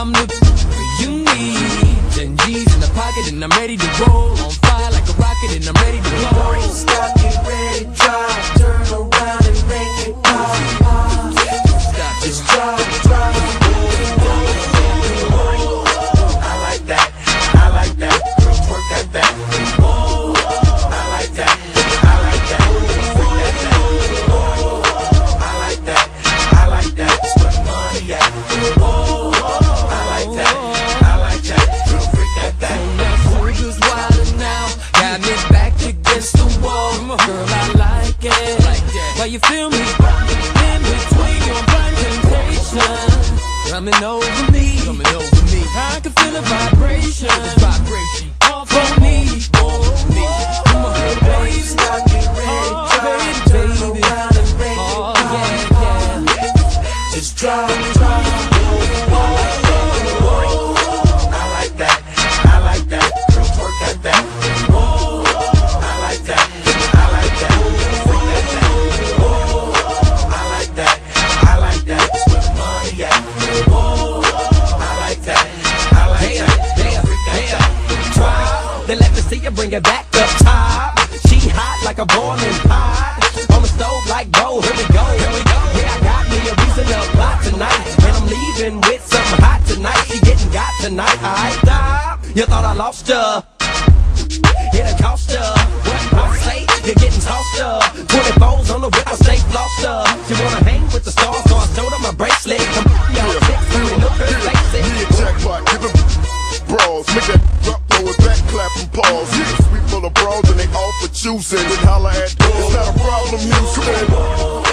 I'm the you need. 10 G's in the pocket and I'm ready to roll. On fire like a rocket and I'm ready to blow. Don't stop, get ready, drive. Turn around and make it pop, pop. Just drive. I like that, I like that. Work that back. I like that, I like that. Freak that back. I like that, I like that. That's where the money at. I like that, I like that. Freak that back. Now Sugar's wilder now, got me back against the wall. Girl, I like it. Why you feel me? In between your blind temptation, coming over me. I can feel a vibration. All for me. Come on, baby. Stop, get ready, drive. Turn around and make it pop. Just drive. I like that, I like that. Work that back. I like that, I like that. Freak that back. I like that, I like that. That's where the money at. I like that, I like that. Freak that back. Then let me see you bring it back up top. She hot like a boiling pot. On the stove like bro, here we go. Yeah, I got me a reason to plot tonight. And I'm leaving with something hot tonight. She getting got tonight. I stop. You thought I lost ya. It a cost ya. What I say? You're getting tossed up. 24s on the whip, I stay flossed up. She wanna hang with the stars, so I showed her my bracelet. Come y'all chicks, look her face it. Jackpot, give them brawls, make that drop, throw it back, clap and pause. Sweet full of brawls and they all for choosing. Then holla at, it's not a problem, Houston.